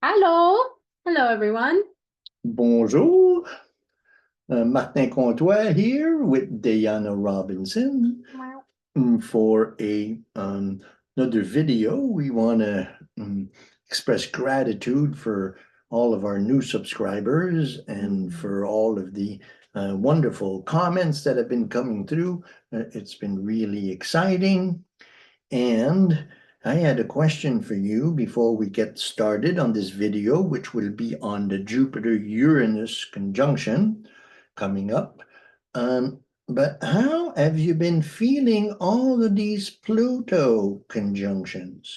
Hello. Hello, everyone. Bonjour, Martin Comtois here with Diana Robinson for another video. We want to express gratitude for all of our new subscribers and for all of the wonderful comments that have been coming through. It's been really exciting. And I had a question for you before we get started on this video, which will be on the Jupiter-Uranus conjunction coming up. But how have you been feeling all of these Pluto conjunctions?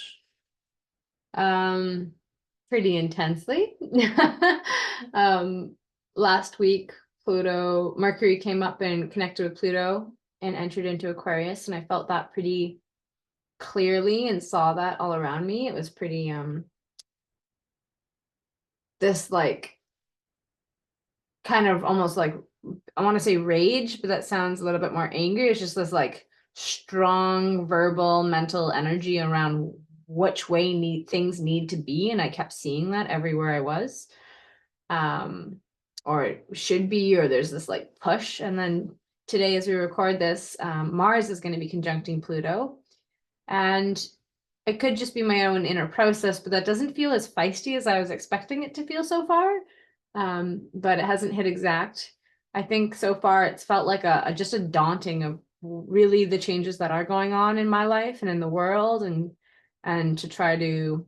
Pretty intensely. Last week, Mercury came up and connected with Pluto and entered into Aquarius, and I felt that pretty clearly and saw that all around me. It was pretty this like kind of almost like, I want to say rage, but that sounds a little bit more angry. It's just this like strong verbal mental energy around which way things need to be, and I kept seeing that everywhere I was, or it should be, or there's this like push. And then today, as we record this, Mars is going to be conjuncting Pluto, and it could just be my own inner process, but that doesn't feel as feisty as I was expecting it to feel so far. But it hasn't hit exact. I think so far it's felt like just a daunting of really the changes that are going on in my life and in the world, and to try to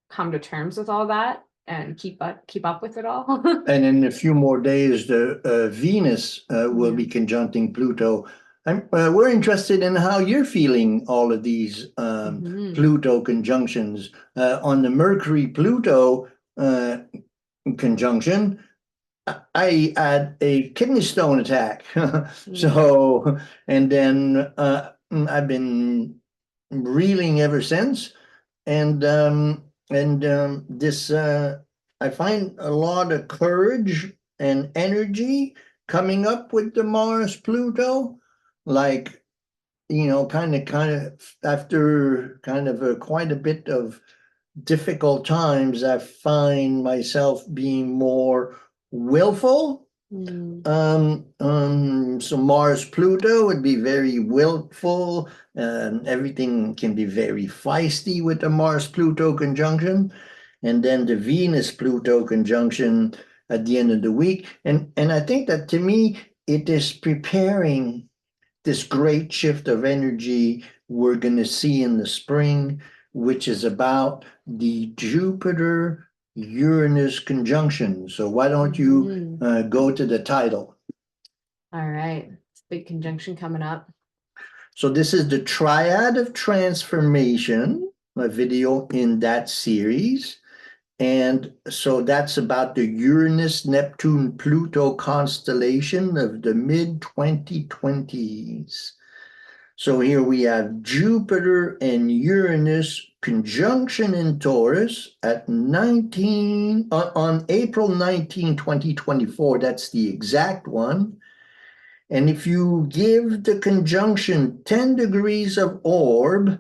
come to terms with all that and keep up with it all. And in a few more days, the Venus will be conjuncting Pluto. We're interested in how you're feeling all of these Pluto conjunctions. On the Mercury-Pluto conjunction, I had a kidney stone attack. So, and then I've been reeling ever since. And this, I find a lot of courage and energy coming up with the Mars-Pluto. Like, kind of after quite a bit of difficult times, I find myself being more willful. So Mars-Pluto would be very willful. Everything can be very feisty with the Mars-Pluto conjunction. And then the Venus-Pluto conjunction at the end of the week. And I think that, to me, it is preparing this great shift of energy we're going to see in the spring, which is about the Jupiter-Uranus conjunction. So why don't you go to the title? All right. It's a big conjunction coming up. So this is the Triad of Transformation, a video in that series. And so that's about the Uranus Neptune Pluto constellation of the mid-2020s. So here we have Jupiter and Uranus conjunction in Taurus at on April 19, 2024. That's the exact one. And if you give the conjunction 10 degrees of orb,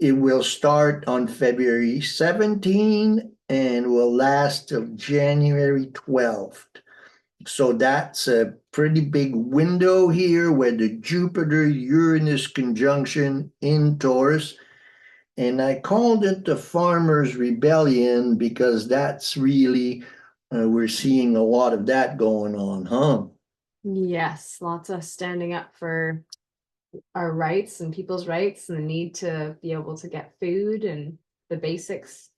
it will start on February 17 and will last till January 12th. So that's a pretty big window here where the Jupiter-Uranus conjunction in Taurus. And I called it the Farmer's Rebellion because that's really, we're seeing a lot of that going on, huh? Yes, lots of standing up for our rights and people's rights and the need to be able to get food and the basics.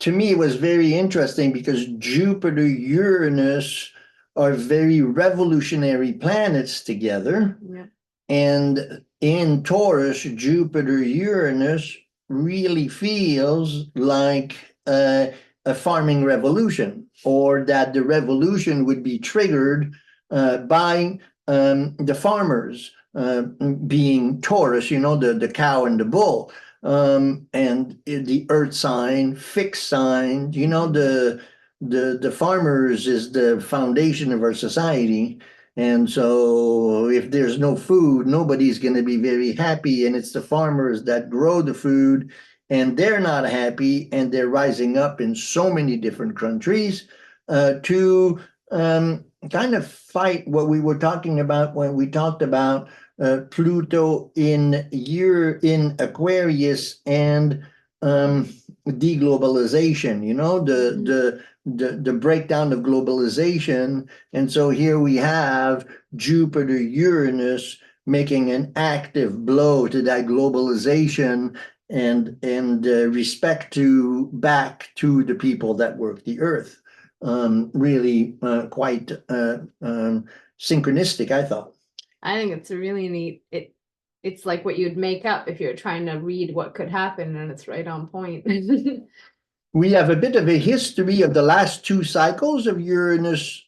To me, it was very interesting because Jupiter, Uranus are very revolutionary planets together. Yeah. And in Taurus, Jupiter, Uranus really feels like a farming revolution, or that the revolution would be triggered by the farmers, being Taurus, the cow and the bull. And the earth sign, fixed sign, the farmers is the foundation of our society. And so if there's no food, nobody's going to be very happy. And it's the farmers that grow the food and they're not happy, and they're rising up in so many different countries to kind of fight what we were talking about when we talked about Pluto in Aquarius and deglobalization, the breakdown of globalization. And so here we have Jupiter Uranus making an active blow to that globalization and respect to back to the people that work the earth. Really quite synchronistic, I thought. I think it's a really neat. It's like what you'd make up if you're trying to read what could happen, and it's right on point. We have a bit of a history of the last two cycles of Uranus,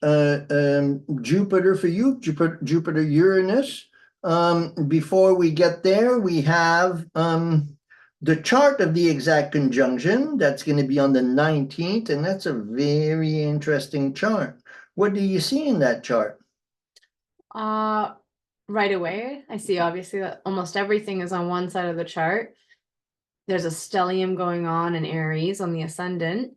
Jupiter for you, Jupiter Uranus. Before we get there, we have the chart of the exact conjunction. That's going to be on the 19th, and that's a very interesting chart. What do you see in that chart? Right away, I see obviously that almost everything is on one side of the chart. There's a stellium going on in Aries on the ascendant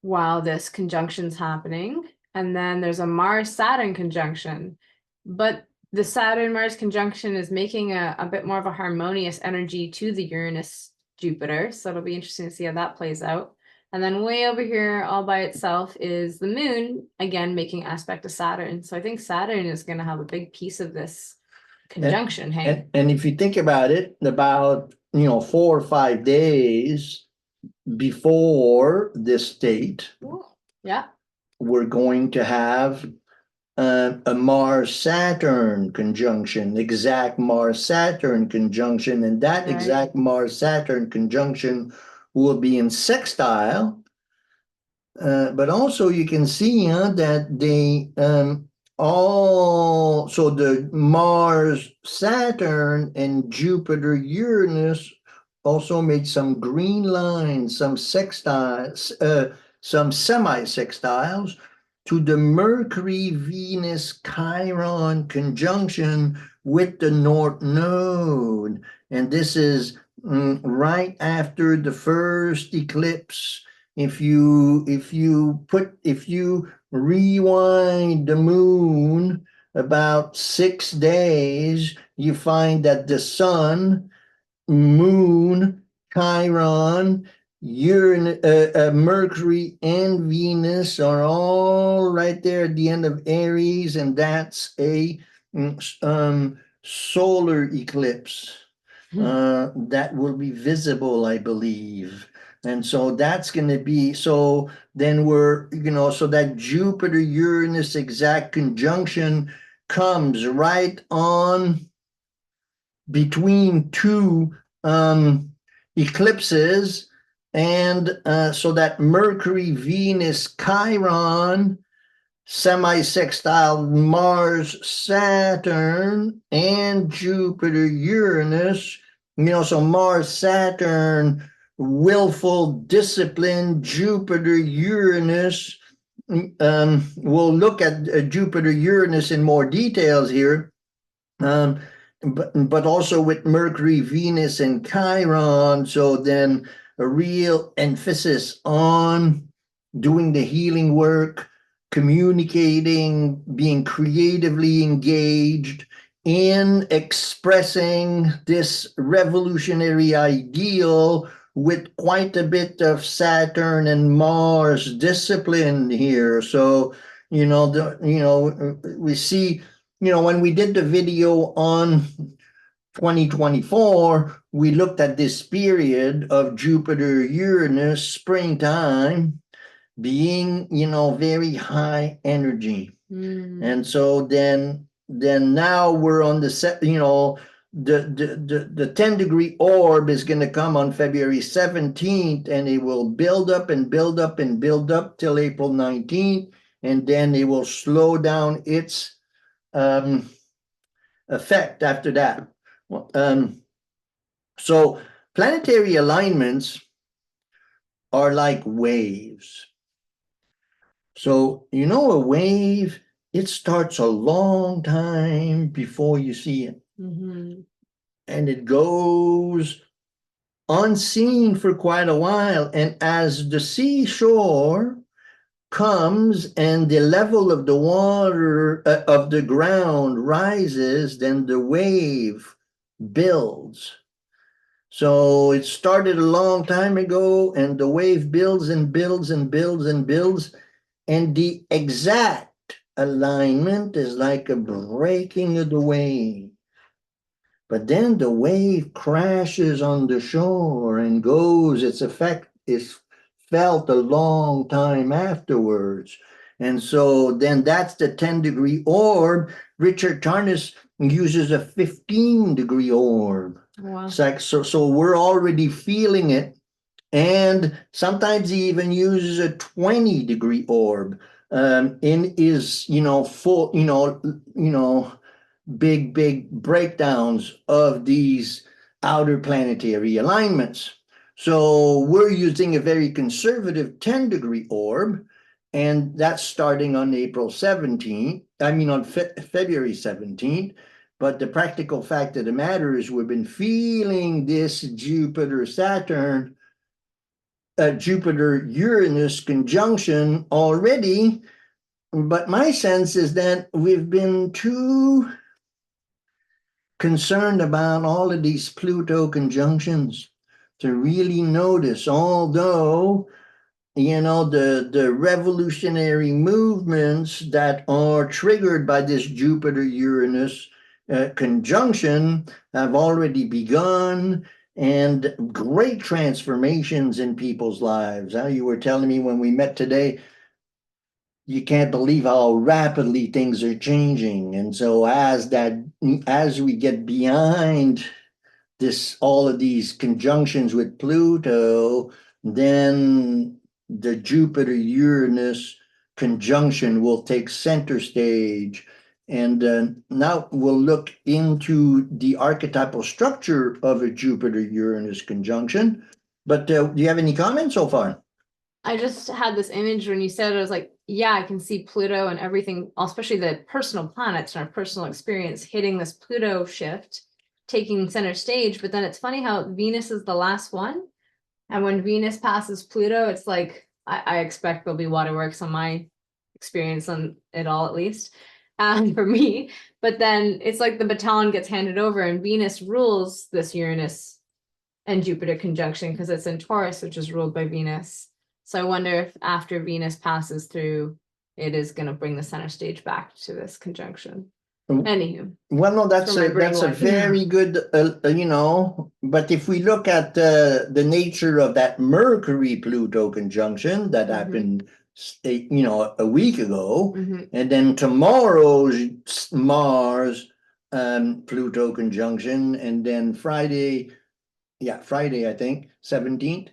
while this conjunction's happening. And then there's a Mars-Saturn conjunction. But the Saturn-Mars conjunction is making a bit more of a harmonious energy to the Uranus-Jupiter. So it'll be interesting to see how that plays out. And then way over here all by itself is the moon, again, making aspect to Saturn. So I think Saturn is going to have a big piece of this conjunction. And if you think about it, about 4 or 5 days before this date, yeah, we're going to have a Mars-Saturn conjunction, exact Mars-Saturn conjunction, and that exact Mars-Saturn conjunction will be in sextile. But also you can see that they so the Mars, Saturn, and Jupiter, Uranus also made some green lines, some sextiles, some semi-sextiles to the Mercury, Venus, Chiron conjunction with the North Node. And this is right after the first eclipse. If you rewind the moon about 6 days, you find that the sun, moon, Chiron, Uranus, Mercury, and Venus are all right there at the end of Aries, and that's a solar eclipse that will be visible, I believe. And so that's going to be, so then we're, so that Jupiter Uranus exact conjunction comes right on between two eclipses. And so that Mercury, Venus, Chiron, semi-sextile Mars, Saturn, and Jupiter Uranus, so Mars, Saturn, willful discipline, Jupiter Uranus. We'll look at Jupiter Uranus in more details here, but also with Mercury, Venus, and Chiron. So then a real emphasis on doing the healing work, communicating, being creatively engaged in expressing this revolutionary ideal with quite a bit of Saturn and Mars discipline here. So, we see, when we did the video on 2024, we looked at this period of Jupiter, Uranus, springtime, being, very high energy. And so then now we're on the set, the 10-degree orb is going to come on February 17th, and it will build up and build up and build up till April 19th, and then it will slow down its effect after that. So planetary alignments are like waves. So, a wave, it starts a long time before you see it. And it goes unseen for quite a while. And as the seashore comes and the level of the water of the ground rises, then the wave builds. So it started a long time ago, and the wave builds and builds and builds and builds, and the exact alignment is like a breaking of the wave. But then the wave crashes on the shore and goes, its effect is felt a long time afterwards. And so then that's the 10-degree orb. Richard Tarnas uses a 15-degree orb. Wow. It's like, so we're already feeling it. And sometimes he even uses a 20-degree orb in his, full, big breakdowns of these outer planetary alignments. So we're using a very conservative 10-degree orb, and that's starting on April 17th, on February 17th. But the practical fact of the matter is we've been feeling this Jupiter-Uranus conjunction already. But my sense is that we've been too concerned about all of these Pluto conjunctions to really notice, although the revolutionary movements that are triggered by this Jupiter-Uranus conjunction have already begun, and great transformations in people's lives. You were telling me when we met today, you can't believe how rapidly things are changing. And so as we get behind all of these conjunctions with Pluto, then the Jupiter-Uranus conjunction will take center stage. And now we'll look into the archetypal structure of a Jupiter-Uranus conjunction. But do you have any comments so far? I just had this image when you said it, I was like, yeah, I can see Pluto and everything, especially the personal planets and our personal experience hitting this Pluto shift, taking center stage. But then it's funny how Venus is the last one. And when Venus passes Pluto, it's like, I expect there'll be waterworks on my experience on it all, at least for me. But then it's like the baton gets handed over and Venus rules this Uranus and Jupiter conjunction because it's in Taurus, which is ruled by Venus. So I wonder if after Venus passes through, it is going to bring the center stage back to this conjunction. Anywho. Well, no, that's a very good, but if we look at the nature of that Mercury-Pluto conjunction that happened, a week ago, and then tomorrow's Mars Pluto conjunction, and then Friday, I think, 17th,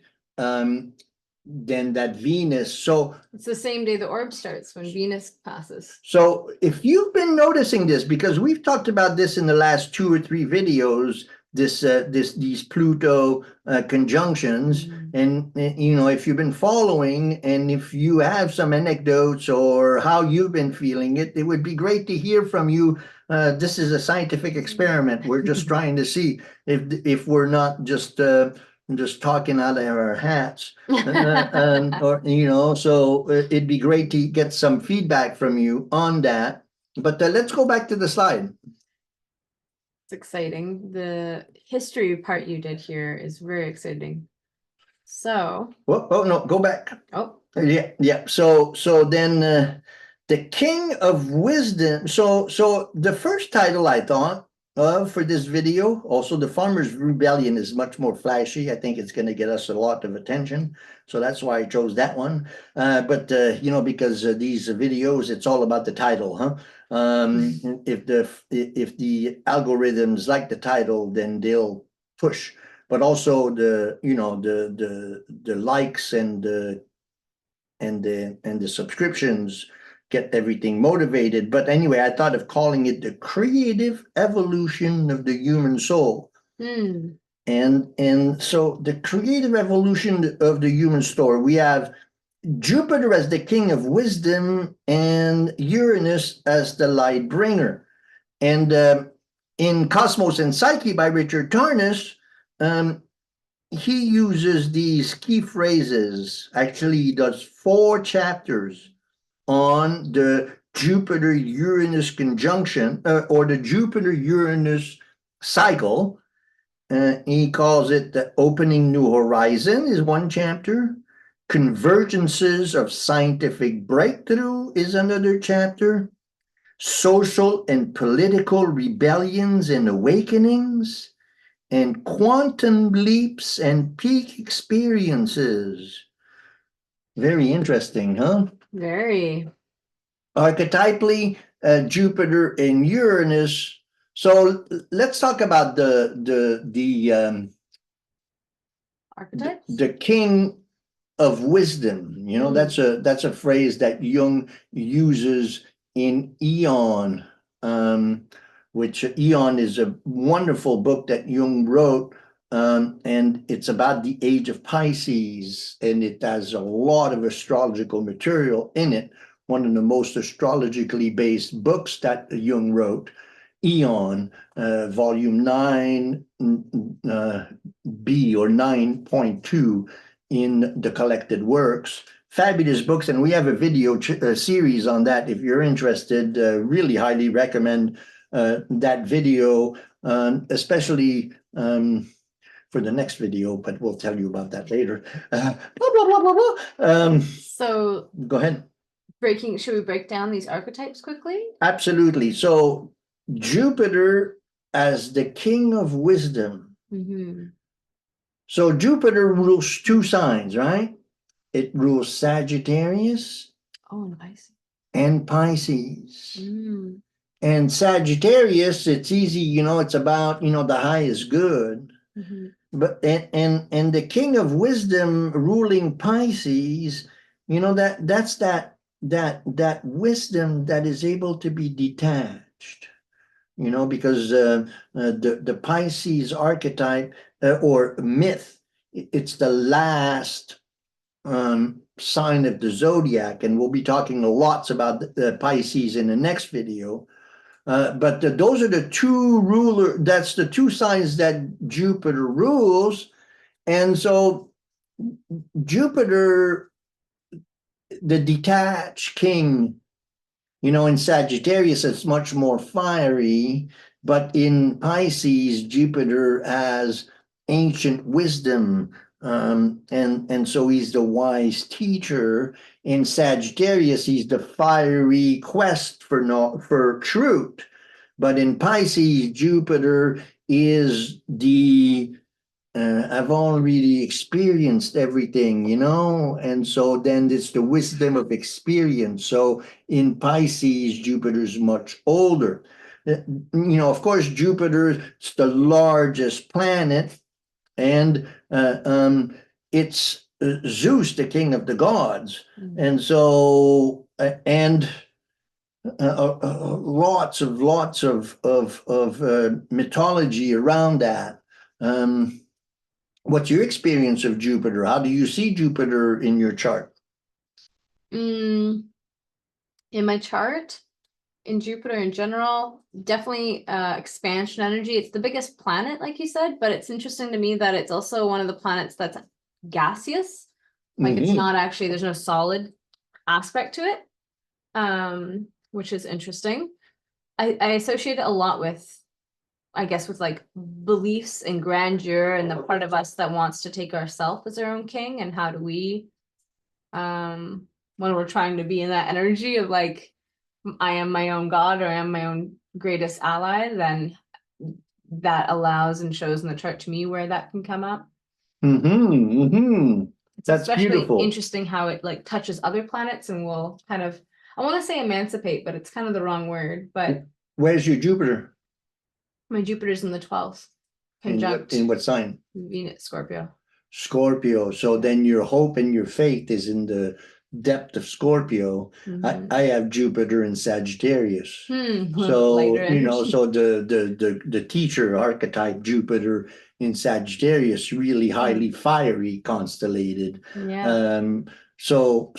then that Venus. So it's the same day the orb starts when Venus passes. So if you've been noticing this, because we've talked about this in the last 2 or 3 videos, these Pluto conjunctions, and if you've been following, and if you have some anecdotes or how you've been feeling it, it would be great to hear from you. This is a scientific experiment. We're just trying to see if we're not just talking out of our hats, so it'd be great to get some feedback from you on that. But let's go back to the slide. It's exciting. The history part you did here is very exciting. So. Oh no, go back. Oh. Yeah. So then the King of Wisdom. So the first title I thought for this video, also the Farmer's Rebellion, is much more flashy. I think it's going to get us a lot of attention, so that's why I chose that one. But because these videos, it's all about the title, huh? If the algorithms like the title, then they'll push. But also the likes and the subscriptions get everything motivated. But anyway, I thought of calling it the creative evolution of the human soul. And so the creative evolution of the human soul, we have Jupiter as the king of wisdom and Uranus as the light bringer. And in Cosmos and Psyche by Richard Tarnas, he uses these key phrases. Actually, he does 4 chapters on the Jupiter-Uranus conjunction, or the Jupiter-Uranus cycle. He calls it the opening new horizon is 1 chapter. Convergences of scientific breakthrough is another chapter. Social and political rebellions and awakenings, and quantum leaps and peak experiences. Very interesting, huh? Very. Archetypally, Jupiter and Uranus. So let's talk about Archetypes? the king of wisdom. You know, Mm. that's a phrase that Jung uses in Eon, which Eon is a wonderful book that Jung wrote, and it's about the age of Pisces, and it has a lot of astrological material in it. One of the most astrologically based books that Jung wrote, Eon, volume 9, B or 9.2 in the collected works. Fabulous books, and we have a video series on that. If you're interested, really highly recommend that video, especially for the next video, but we'll tell you about that later. Blah, blah, blah, blah, blah. So Go ahead. should we break down these archetypes quickly? Absolutely. So Jupiter as the king of wisdom. Mm-hmm. So Jupiter rules 2 signs, right? It rules Sagittarius Oh, and Pisces. and Pisces. Mm. And Sagittarius, it's easy, you know, it's about, you know, the highest good. Mm-hmm. But and the king of wisdom ruling Pisces, you know, that's that wisdom that is able to be detached, you know, because the Pisces archetype or myth, it's the last sign of the zodiac, and we'll be talking lots about the Pisces in the next video. But those are the 2 that's the 2 signs that Jupiter rules. And so Jupiter, the detached king, you know, in Sagittarius, it's much more fiery, but in Pisces, Jupiter has ancient wisdom. And so he's the wise teacher. In Sagittarius, he's the fiery quest for truth. But in Pisces, Jupiter is the I've already experienced everything, you know, and so then it's the wisdom of experience. So in Pisces, Jupiter's much older. You know, of course, Jupiter's the largest planet, and it's Zeus, the king of the gods, Mm. and so lots of mythology around that. What's your experience of Jupiter? How do you see Jupiter in your chart? In my chart, in Jupiter in general, definitely expansion energy. It's the biggest planet, like you said, but it's interesting to me that it's also one of the planets that's gaseous. Like it's not actually, there's no solid aspect to it, which is interesting. I associate it a lot with, I guess, with like beliefs and grandeur and the part of us that wants to take ourselves as our own king, and how do we, when we're trying to be in that energy of like, I am my own God, or I am my own greatest ally, then that allows and shows in the chart to me where that can come up. It's That's especially beautiful. interesting how it like touches other planets and will kind of, I want to say emancipate, but it's kind of the wrong word. But Where's your Jupiter? my Jupiter's in the 12th, In conjunct what sign? Venus, Scorpio. Scorpio. So then your hope and your faith is in the depth of Scorpio. I have Jupiter in Sagittarius. So, you know, so the teacher archetype Jupiter in Sagittarius, really highly fiery, constellated. Yeah. So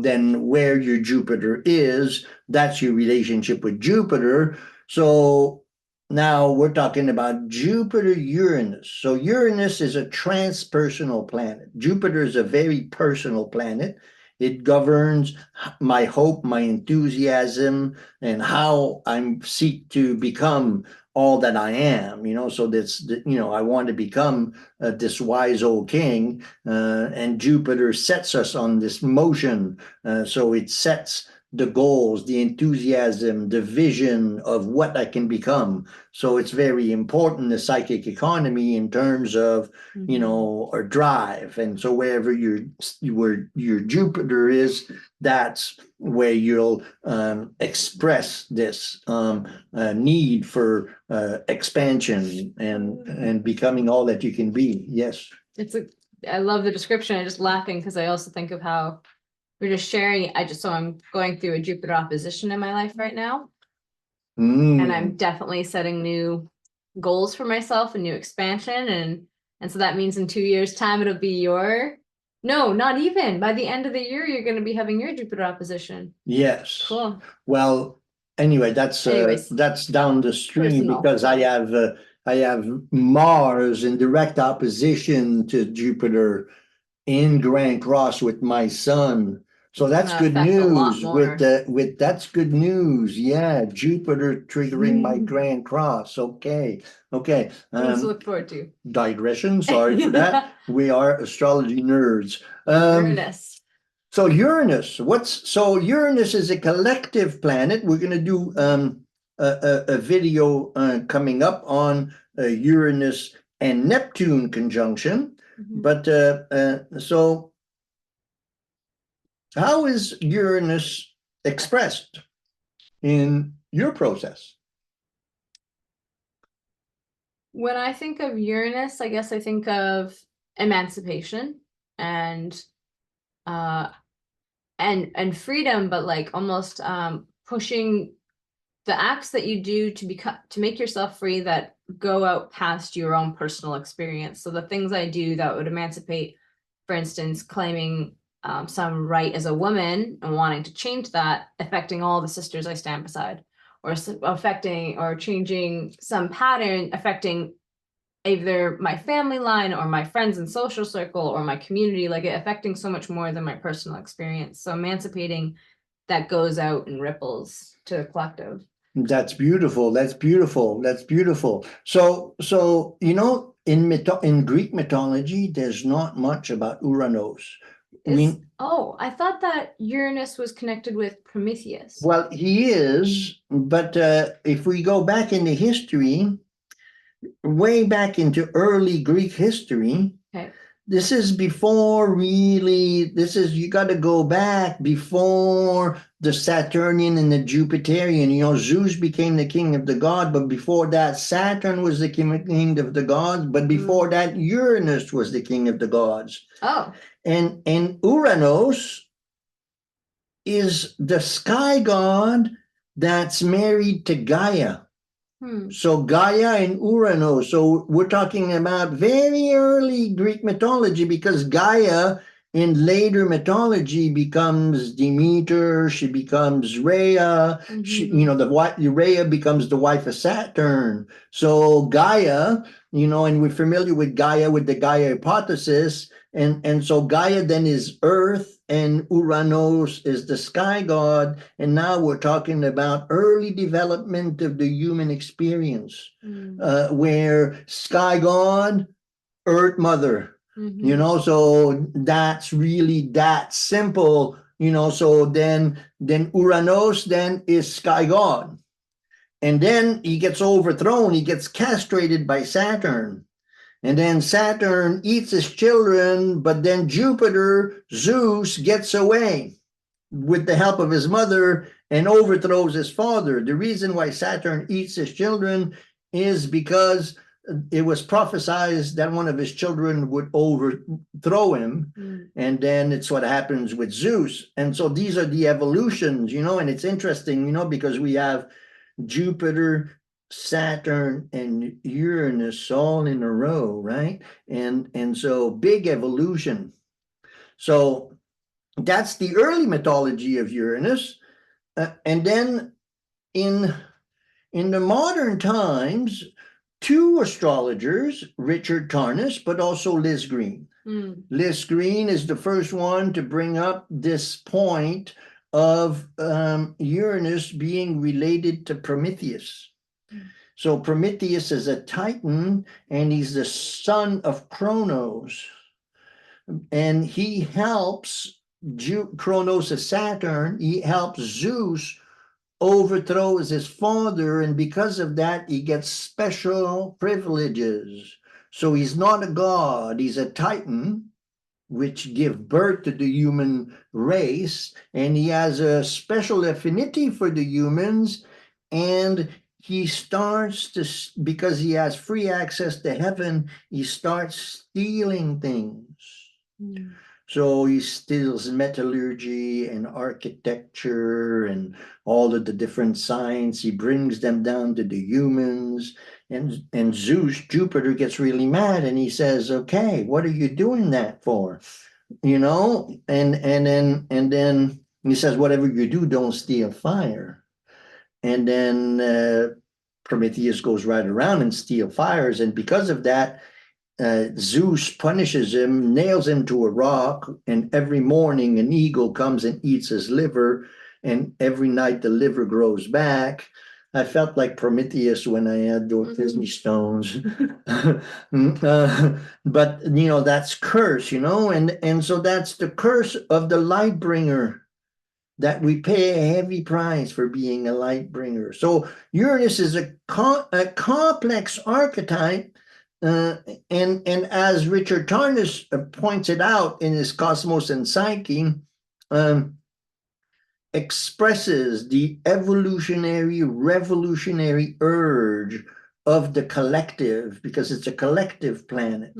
then where your Jupiter is, that's your relationship with Jupiter. So now we're talking about Jupiter Uranus. So Uranus is a transpersonal planet. Jupiter is a very personal planet. It governs my hope, my enthusiasm, and how I seek to become all that I am. So that's, I want to become this wise old king, and Jupiter sets us on this motion. So it sets the goals, the enthusiasm, the vision of what I can become. So it's very important, the psychic economy, in terms of, or drive. And so where your Jupiter is, that's where you'll express this need for expansion and becoming all that you can be. Yes. I love the description. I'm just laughing because I also think of how we're just sharing. So I'm going through a Jupiter opposition in my life right now. And I'm definitely setting new goals for myself and new expansion. And so that means in 2 years' time, it'll be no, not even. By the end of the year, you're going to be having your Jupiter opposition. Yes. Cool. Well, anyway, that's down the stream, Personal. because I have Mars in direct opposition to Jupiter in Grand Cross with my sun. So that's good news. That's good news. Yeah, Jupiter triggering my Grand Cross. Okay. Things to look forward to. Digression. Sorry for that. We are astrology nerds. Uranus. So Uranus, Uranus is a collective planet. We're going to do a video coming up on Uranus and Neptune conjunction. But so how is Uranus expressed in your process? When I think of Uranus, I guess I think of emancipation and freedom, but like almost pushing the acts that you do to make yourself free that go out past your own personal experience. So the things I do that would emancipate, for instance, claiming some right as a woman and wanting to change that, affecting all the sisters I stand beside, or affecting or changing some pattern affecting either my family line or my friends and social circle or my community, like it affecting so much more than my personal experience. So emancipating that goes out and ripples to the collective. That's beautiful. That's beautiful. That's beautiful. So in Greek mythology, there's not much about Uranus. I thought that Uranus was connected with Prometheus. Well, he is, but if we go back into history, way back into early Greek history, this is before really, you got to go back before the Saturnian and the Jupiterian. Zeus became the king of the god, but before that, Saturn was the king of the gods, but before that, Uranus was the king of the gods. Oh. And Uranus is the sky god that's married to Gaia. So Gaia and Uranus. So we're talking about very early Greek mythology, because Gaia in later mythology becomes Demeter. She becomes Rhea. Rhea becomes the wife of Saturn. So Gaia, and we're familiar with Gaia, with the Gaia hypothesis. And so Gaia then is Earth, and Uranus is the sky god. And now we're talking about early development of the human experience, where sky god, Earth mother, so that's really that simple, so then Uranus then is sky god. And then he gets overthrown, he gets castrated by Saturn. And then Saturn eats his children, but then Jupiter, Zeus, gets away with the help of his mother and overthrows his father. The reason why Saturn eats his children is because it was prophesied that one of his children would overthrow him. And then it's what happens with Zeus. And so these are the evolutions, and it's interesting, because we have Jupiter, Saturn, and Uranus all in a row, right? And so big evolution. So that's the early mythology of Uranus. And then in in the modern times, two astrologers, Richard Tarnas, but also Liz Green. Liz Green is the first one to bring up this point of Uranus being related to Prometheus. So Prometheus is a Titan, and he's the son of Kronos. And he helps Kronos is Saturn. He helps Zeus overthrow his father, and because of that, he gets special privileges. So he's not a god, he's a Titan, which give birth to the human race, and he has a special affinity for the humans, and he starts to, because he has free access to heaven, he starts stealing things. So he steals metallurgy and architecture and all of the different science. He brings them down to the humans. And Zeus, Jupiter, gets really mad, and he says, okay, what are you doing that for? You know, and then he says, whatever you do, don't steal fire. And then Prometheus goes right around and steal fires. And because of that, Zeus punishes him, nails him to a rock, and every morning an eagle comes and eats his liver, and every night the liver grows back. I felt like Prometheus when I had those Disney stones. But, you know, that's curse, you know, and so that's the curse of the light bringer, that we pay a heavy price for being a light bringer. So Uranus is a complex archetype. And as Richard Tarnas pointed out in his Cosmos and Psyche, expresses the evolutionary, revolutionary urge of the collective, because it's a collective planet.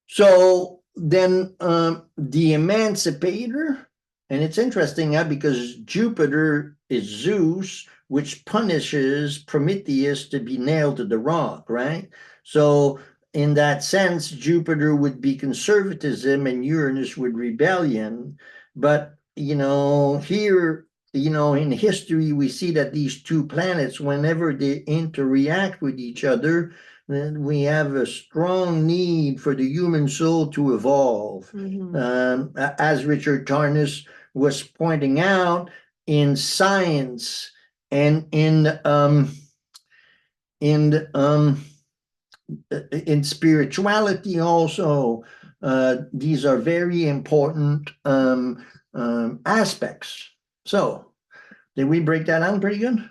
So then the emancipator, and it's interesting because Jupiter is Zeus, which punishes Prometheus to be nailed to the rock, right? So in that sense, Jupiter would be conservatism and Uranus would rebellion. But, you know, here, you know, in history, we see that these two planets, whenever they interact with each other, then we have a strong need for the human soul to evolve. As Richard Tarnas was pointing out, in science and in spirituality also, these are very important aspects. So, did we break that down pretty good?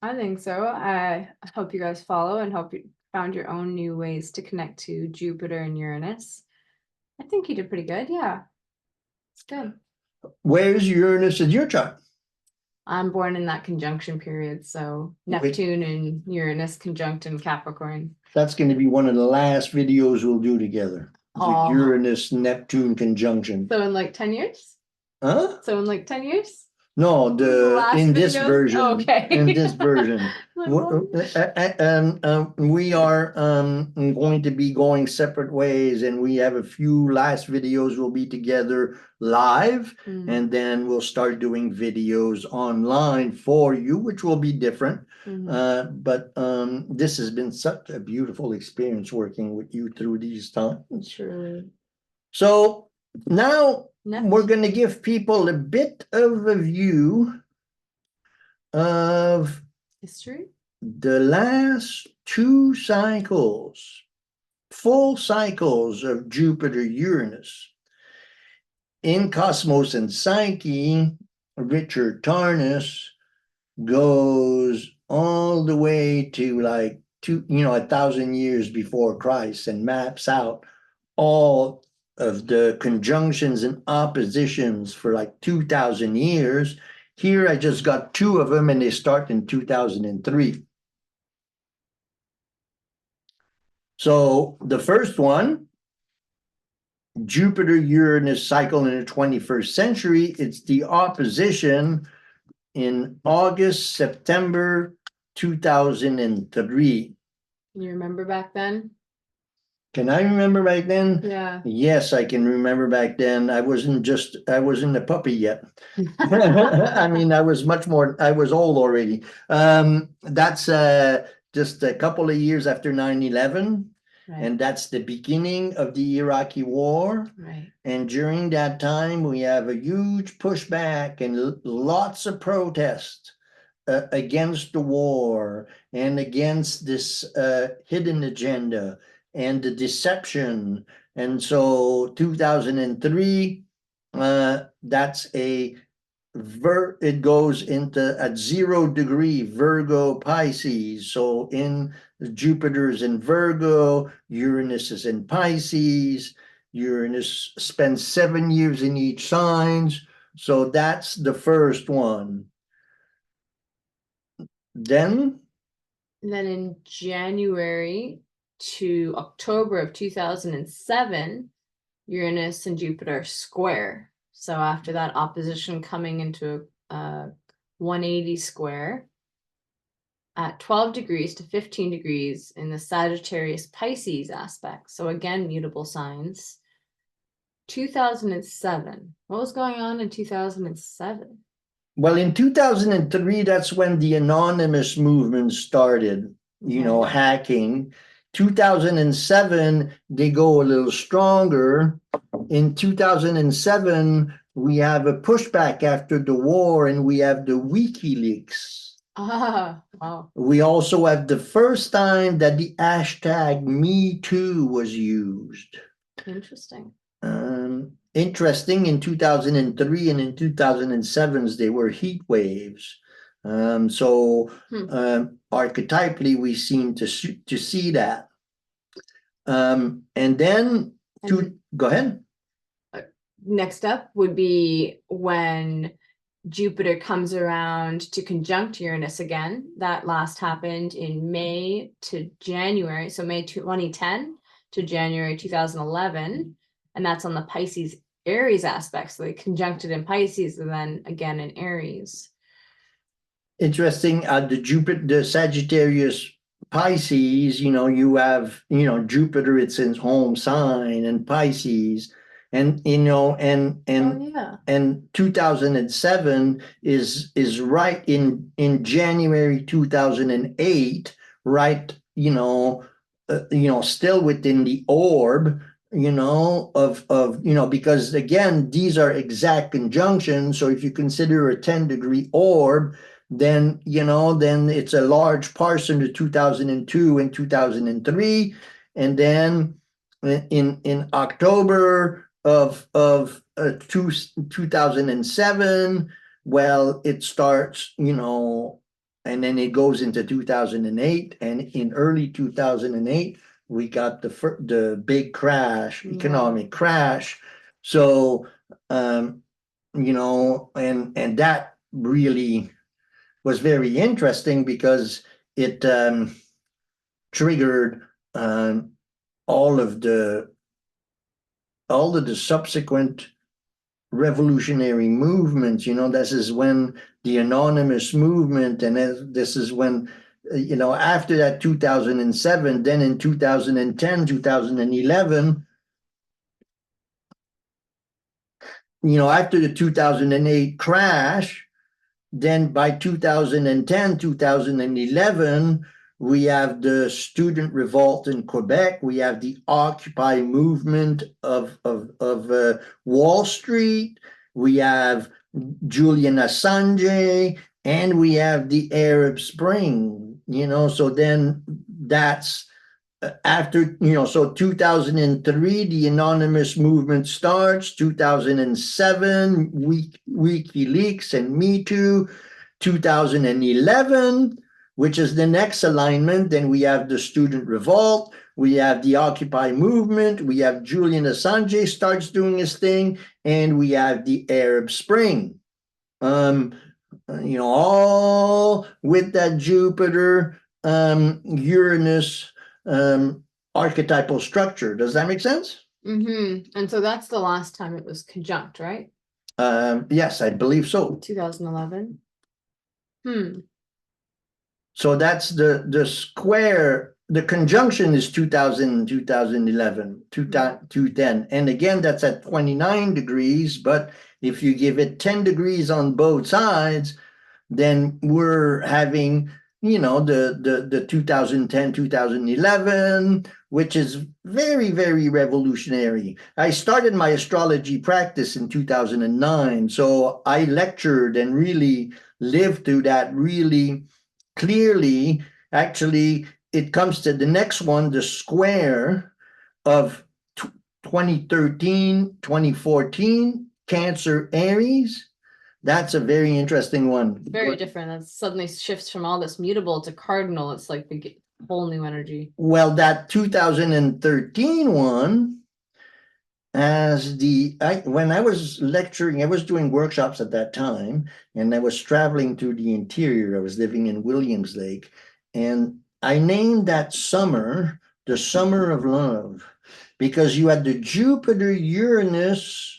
I think so. I hope you guys follow and hope you found your own new ways to connect to Jupiter and Uranus. I think you did pretty good. Yeah, it's good. Where's Uranus in your chart? I'm born in that conjunction period, so Neptune and Uranus conjunct in Capricorn. That's going to be one of the last videos we'll do together. The Uranus Neptune conjunction. So in like 10 years? Huh? So in like 10 years? No, in this version. Oh, okay. In this version. We are going to be going separate ways, and we have a few last videos will be together live, and then we'll start doing videos online for you, which will be different. But this has been such a beautiful experience working with you through these times. Truly. So now we're going to give people a bit of a view of history, the last two cycles, full cycles of Jupiter Uranus. In Cosmos and Psyche, Richard Tarnas goes all the way to like 1,000 years before Christ and maps out all of the conjunctions and oppositions for like 2,000 years. Here I just got two of them, and they start in 2003. So the first one, Jupiter-Uranus cycle in the 21st century, it's the opposition in August, September 2003. You remember back then? Can I remember back then? Yeah. Yes, I can remember back then. I wasn't a puppy yet. I mean, I was old already. That's just a couple of years after 9/11, Right. and that's the beginning of the Iraqi war. Right. And during that time, we have a huge pushback and lots of protests against the war and against this hidden agenda and the deception. And so 2003, that's it goes into at 0 degree Virgo Pisces. So in Jupiter's in Virgo, Uranus is in Pisces. Uranus spends 7 years in each signs. So that's the first one. Then And then in January to October of 2007, Uranus and Jupiter square. So after that opposition coming into a 180 square at 12 degrees to 15 degrees in the Sagittarius Pisces aspect. So again, mutable signs. 2007. What was going on in 2007? well, in 2003, that's when the anonymous movement started, Okay. hacking. 2007, they go a little stronger. In 2007, we have a pushback after the war, and we have the WikiLeaks. Ah, wow. We also have the first time that the hashtag #MeToo was used. Interesting. Interesting, in 2003 and in 2007, they were heat waves. So archetypally, we seem to see that. And then, go ahead. Next up would be when Jupiter comes around to conjunct Uranus again. That last happened in May to January. So May 2010 to January 2011. And that's on the Pisces-Aries aspect. So they conjuncted in Pisces and then again in Aries. Interesting. The Sagittarius Pisces, you have, Jupiter, it's in home sign, and Pisces. And and 2007 is right in January 2008, right, still within the orb, because again, these are exact conjunctions. So if you consider a 10-degree orb, then it's a large portion of 2002 and 2003, and then in October of 2007, well, it starts, and then it goes into 2008, and in early 2008 we got the big crash, economic crash. So and that really was very interesting because it triggered all of the subsequent revolutionary movements. This is when the anonymous movement, and this is when, after that 2007, then in 2010, 2011, after the 2008 crash, then by 2010, 2011, we have the student revolt in Quebec. We have the Occupy movement of Wall Street. We have Julian Assange, and we have the Arab Spring. So then that's after, so 2003, the anonymous movement starts. 2007, WikiLeaks and Me Too. 2011, which is the next alignment, then we have the student revolt, we have the Occupy movement, we have Julian Assange starts doing his thing, and we have the Arab Spring. All with that Jupiter, Uranus, archetypal structure. Does that make sense? And so that's the last time it was conjunct, right? Yes, I believe so. 2011. So that's the square the conjunction is 2000, 2011, 210. And again, that's at 29 degrees. But if you give it 10 degrees on both sides, then we're having, the 2010, 2011, which is very, very revolutionary. I started my astrology practice in 2009. So I lectured and really lived through that really clearly. Actually, it comes to the next one, the square of 2013, 2014, Cancer, Aries. That's a very interesting one. Very different. That suddenly shifts from all this mutable to cardinal. It's like the whole new energy. Well, that 2013 one, when I was lecturing, I was doing workshops at that time, and I was traveling through the interior. I was living in Williams Lake, and I named that summer the summer of love, because you had the Jupiter Uranus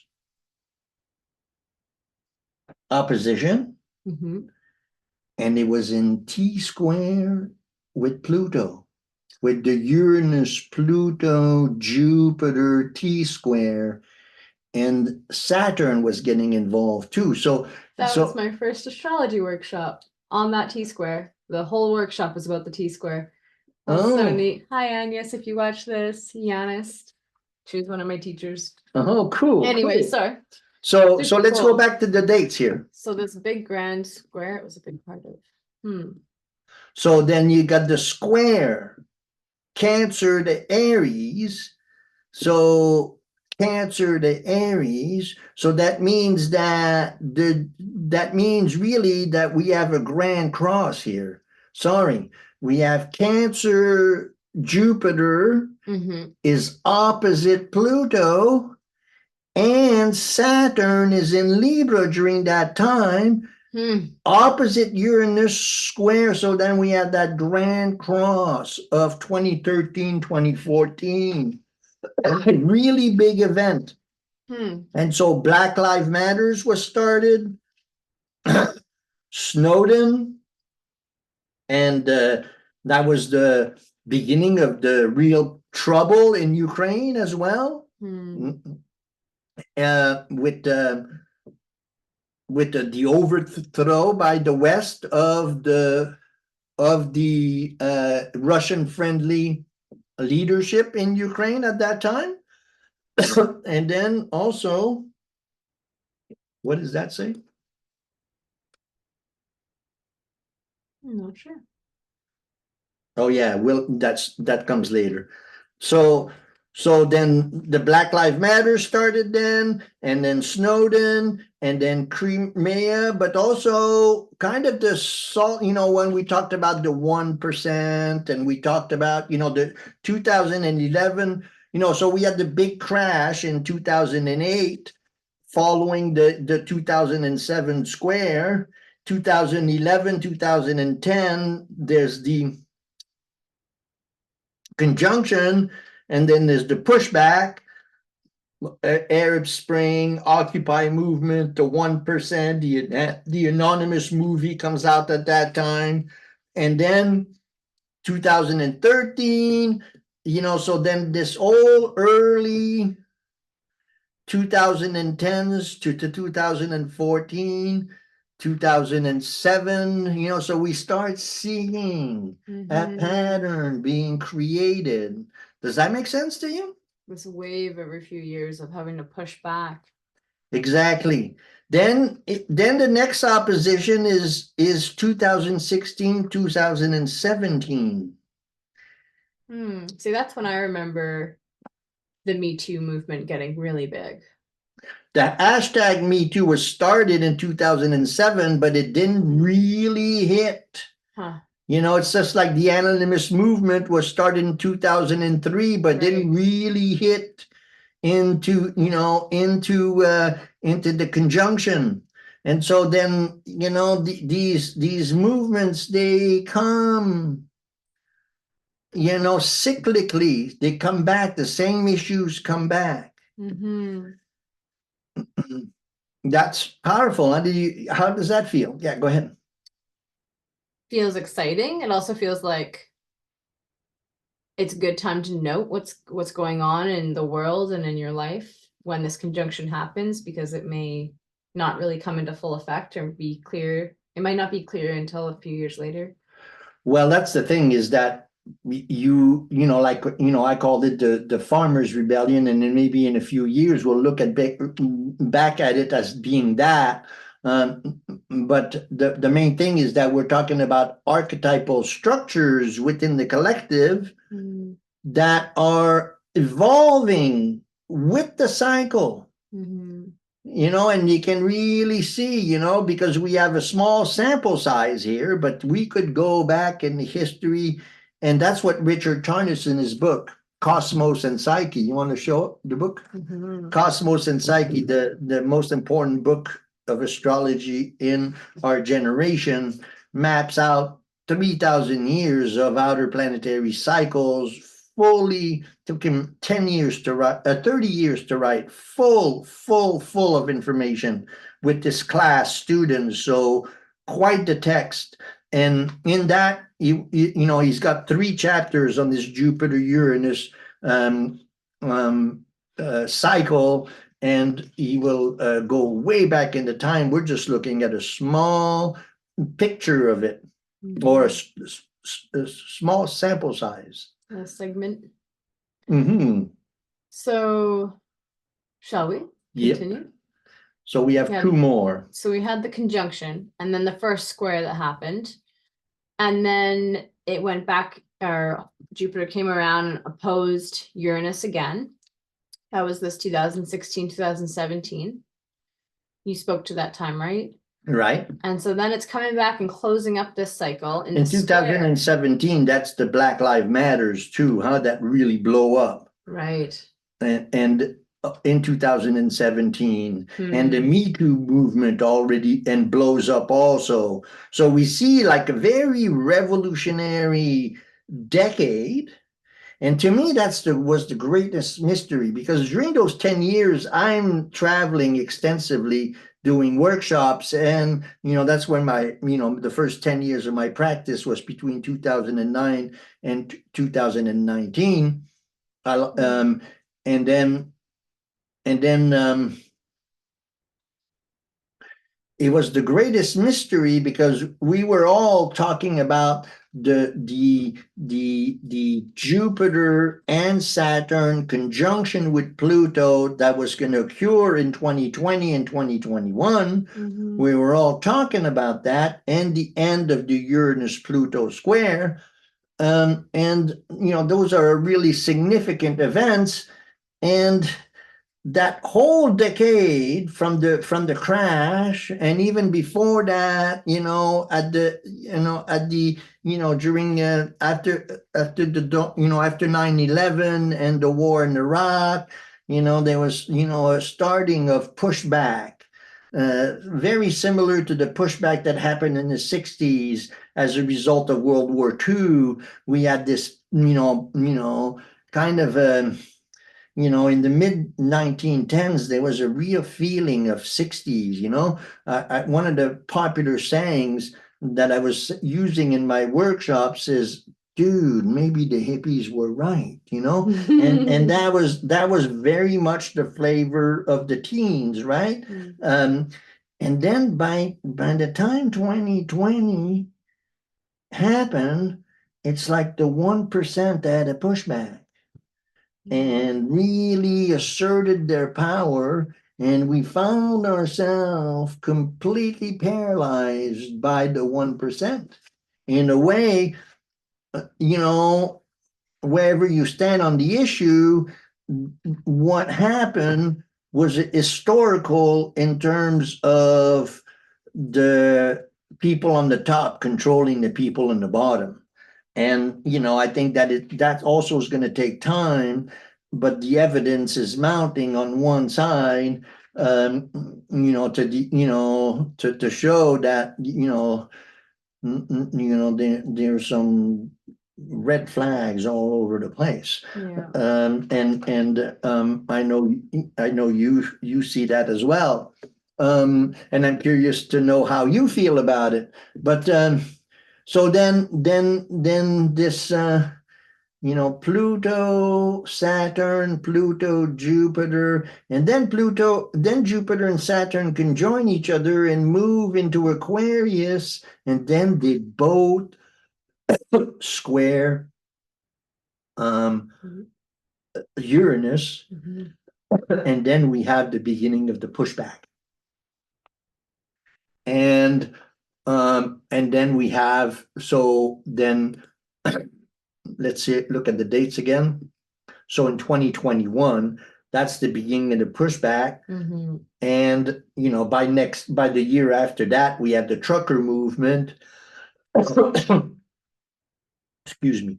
opposition, and it was in T square with Pluto, with the Uranus, Pluto, Jupiter, T square, and Saturn was getting involved too. So that was my first astrology workshop on that T square. The whole workshop was about the T square. That's so neat. Hi, Agnes, if you watch this, Yanis. She was one of my teachers. Oh, cool. Anyway, cool. sorry. So let's go back to the dates here. So this big grand square, it was a big part of. So then you got the square, Cancer to Aries. So Cancer to Aries. So that means that means really that we have a grand cross here. Sorry, we have Cancer, Jupiter is opposite Pluto, and Saturn is in Libra during that time. Opposite Uranus square. So then we have that grand cross of 2013, 2014. A really big event. And so Black Lives Matters was started. Snowden. And that was the beginning of the real trouble in Ukraine as well. With the overthrow by the West of the Russian-friendly leadership in Ukraine at that time. And then also, what does that say? I'm not sure. Oh yeah, that comes later. So then the Black Lives Matter started then, and then Snowden, and then Crimea, but also kind of the salt, when we talked about the 1%, and we talked about, the 2011, so we had the big crash in 2008 following the 2007 square. 2011, 2010, there's the conjunction, and then there's the pushback, Arab Spring, Occupy movement, the 1%, the anonymous movie comes out at that time, and then 2013, so then this whole early 2010s to 2014, 2007, so we start seeing a pattern being created. Does that make sense to you? This wave every few years of having to push back. Exactly. Then the next opposition is 2016, 2017. See, that's when I remember the Me Too movement getting really big. The hashtag Me Too was started in 2007, but it didn't really hit. It's just like the anonymous movement was started in 2003, but didn't really hit into the conjunction. And so then, these movements, they come, cyclically, they come back, the same issues come back. That's powerful. How does that feel? Yeah, go ahead. Feels exciting. It also feels like it's a good time to note what's going on in the world and in your life when this conjunction happens, because it may not really come into full effect or be clear. It might not be clear until a few years later. Well, that's the thing, is that like, I called it the farmers' rebellion, and then maybe in a few years we'll look at back at it as being that. But the main thing is that we're talking about archetypal structures within the collective that are evolving with the cycle. And you can really see, because we have a small sample size here, but we could go back in the history, and that's what Richard Tarnas in his book, Cosmos and Psyche. You want to show the book? Cosmos and Psyche, the most important book of astrology in our generation, maps out 3,000 years of outer planetary cycles. Fully took him 10 years to write, 30 years to write, full of information with this class students. So quite the text. And in that, he's got 3 chapters on this Jupiter Uranus cycle, and he will go way back into time. We're just looking at a small picture of it, or a small sample size. A segment. So, shall we continue? Yep. So we have 2 more. So we had the conjunction, and then the first square that happened, and then it went back, or Jupiter came around and opposed Uranus again. That was this 2016, 2017. You spoke to that time, right? Right. And so then it's coming back and closing up this cycle. In 2017, that's the Black Lives Matters too, huh? That really blow up. Right. And in 2017, and the Me Too movement already, and blows up also. So we see like a very revolutionary decade. And to me, was the greatest mystery, because during those 10 years, I'm traveling extensively, doing workshops. And, that's when the first 10 years of my practice was between 2009 and 2019. And then it was the greatest mystery, because we were all talking about the Jupiter and Saturn conjunction with Pluto that was going to occur in 2020 and 2021. We were all talking about that, and the end of the Uranus-Pluto square. And those are really significant events. And that whole decade from the crash, and even before that, during after 9/11 and the war in Iraq, there was a starting of pushback, very similar to the pushback that happened in the 60s as a result of World War II. We had this kind of in the mid 1910s, there was a real feeling of 60s. One of the popular sayings that I was using in my workshops is, dude, maybe the hippies were right, and that was very much the flavor of the teens, right? And then by the time 2020 happened, it's like the 1% had a pushback and really asserted their power, and we found ourselves completely paralyzed by the 1%. In a way, wherever you stand on the issue, what happened was historical in terms of the people on the top controlling the people on the bottom. And, I think that also is going to take time, but the evidence is mounting on one side, to show that, there's some red flags all over the place. Yeah. I know you see that as well. And I'm curious to know how you feel about it. But so then this you know, Pluto, Saturn, Pluto, Jupiter, and then Jupiter and Saturn can join each other and move into Aquarius, and then they both square Mhm. Uranus, Mhm. and then we have the beginning of the pushback. And then we have, so then let's see, look at the dates again. So in 2021, that's the beginning of the pushback. Mhm. And you know, by the year after that, we have the trucker movement. Excuse me.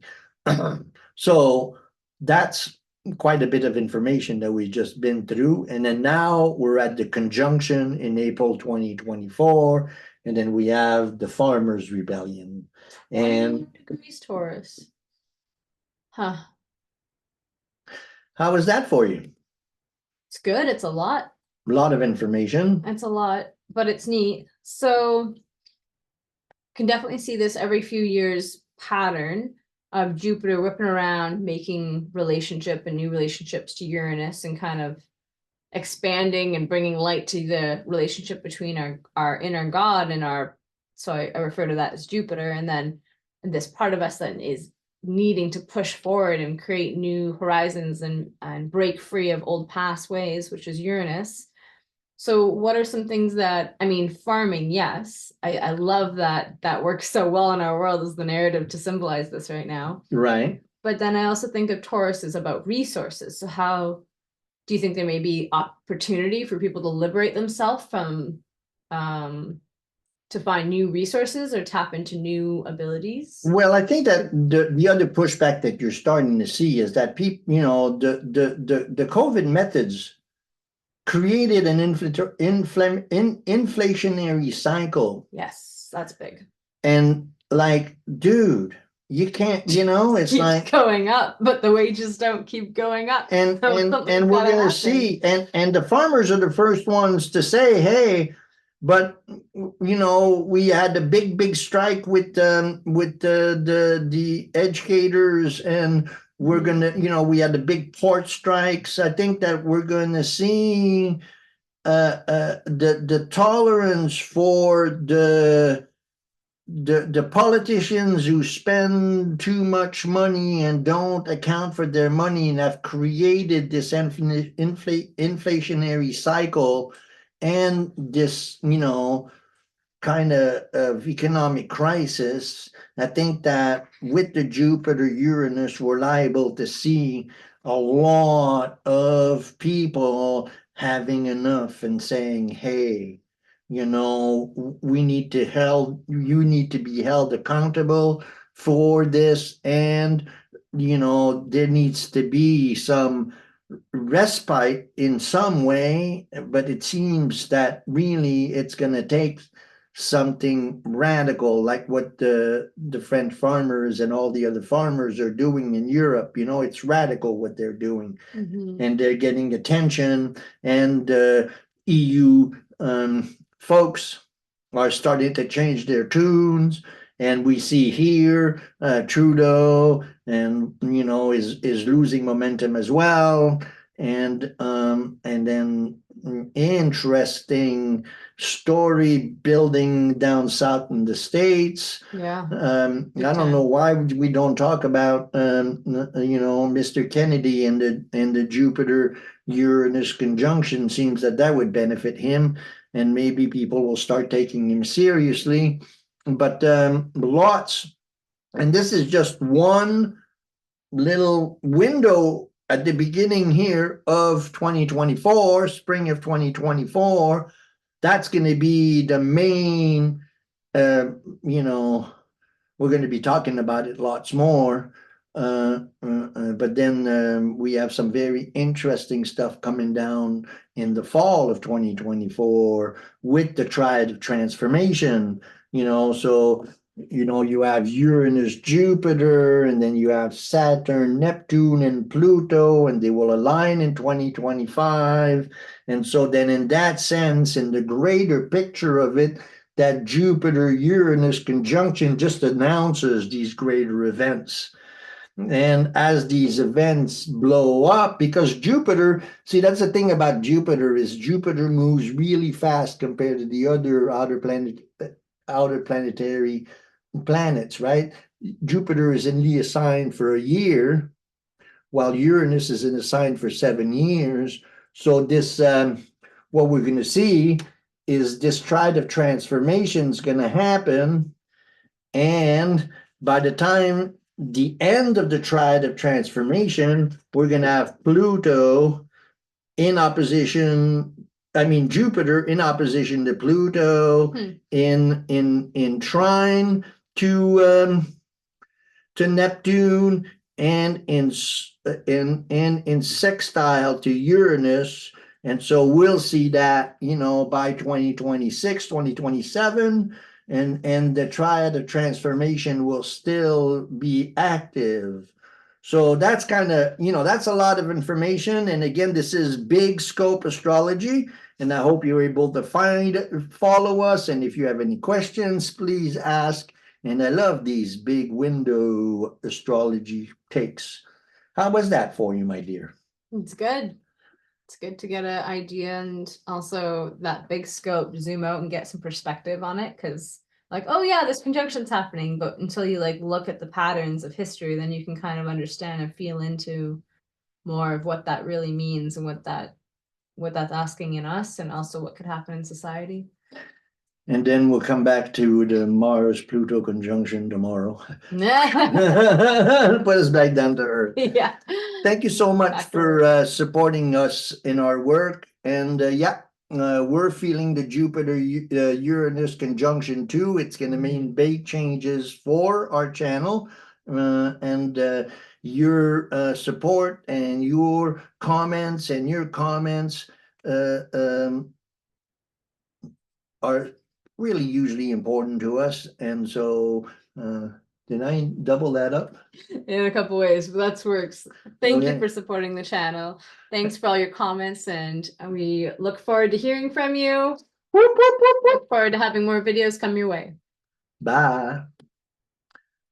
So that's quite a bit of information that we've just been through. And then now we're at the conjunction in April 2024. And then we have the Farmers' Rebellion. And 21 degrees Taurus. Huh. how is that for you? It's good. It's a lot. A lot of information. It's a lot, but it's neat. So can definitely see this every few years pattern of Jupiter whipping around, making relationship and new relationships to Uranus and kind of expanding and bringing light to the relationship between our inner God and our, so I refer to that as Jupiter. And then this part of us that is needing to push forward and create new horizons and break free of old past ways, which is Uranus. So what are some things that, I mean, farming, yes, I love that works so well in our world as the narrative to symbolize this right now. Right. But then I also think of Taurus as about resources. So how do you think there may be opportunity for people to liberate themselves from to find new resources or tap into new abilities? Well, I think that the other pushback that you're starting to see is that people, you know, the COVID methods created an inflationary cycle. Yes, that's big. And like, dude, you can't, you know, it's Keeps like going up, but the wages don't keep going up. and So and something's and we're gotta gonna happen. see, and the farmers are the first ones to say, hey, but you know, we had a big strike with the educators, and we're gonna, you know, we had the big port strikes. I think that we're gonna see the tolerance for the politicians who spend too much money and don't account for their money and have created this inflationary cycle and this, you know, kind of economic crisis. I think that with the Jupiter Uranus, we're liable to see a lot of people having enough and saying, hey, you know, you need to be held accountable for this. And, you know, there needs to be some respite in some way, but it seems that really it's going to take something radical like what the French farmers and all the other farmers are doing in Europe. You know, it's radical what they're doing, and they're getting attention, and EU folks are starting to change their tunes. And we see here Trudeau, and you know, is losing momentum as well. And then interesting story building down south in the States. Yeah. I don't know why we don't talk about you know, Mr. Kennedy and the Jupiter Uranus conjunction. Seems that would benefit him, and maybe people will start taking him seriously. But lots, and this is just one little window at the beginning here of 2024, spring of 2024. That's going to be the main, you know, we're going to be talking about it lots more. But then we have some very interesting stuff coming down in the fall of 2024 with the Triad of Transformation, you know. So, you know, you have Uranus, Jupiter, and then you have Saturn, Neptune, and Pluto, and they will align in 2025. And so then in that sense, in the greater picture of it, that Jupiter Uranus conjunction just announces these greater events. And as these events blow up, because Jupiter, see, that's the thing about Jupiter is Jupiter moves really fast compared to the other outer planetary planets, right? Jupiter is only assigned for a year, while Uranus is in a sign for 7 years. So this, what we're going to see is this Triad of Transformation is going to happen, and by the time the end of the Triad of Transformation, we're going to have Pluto in opposition. I mean Jupiter in opposition to Pluto, in trine to Neptune, and in sextile to Uranus. And so we'll see that, by 2026, 2027, and the Triad of Transformation will still be active. So that's kind of, that's a lot of information. And again, this is big scope astrology. And I hope you're able to follow us. And if you have any questions, please ask. And I love these big window astrology takes. How was that for you, my dear? It's good. It's good to get an idea, and also that big scope, zoom out and get some perspective on it, because like, oh yeah, this conjunction's happening, but until you like look at the patterns of history, then you can kind of understand and feel into more of what that really means and what that's asking in us, and also what could happen in society. And then we'll come back to the Mars-Pluto conjunction tomorrow. Put us back down to Earth. Yeah. Thank you so much for supporting us in our work. And we're feeling the Jupiter Uranus conjunction too. It's going to mean big changes for our channel. And your support and your comments are really usually important to us. And so did I double that up? In a couple ways, but that's works. Thank you for supporting the channel. Thanks for all your comments, and we look forward to hearing from you. Look forward to having more videos come your way. Bye.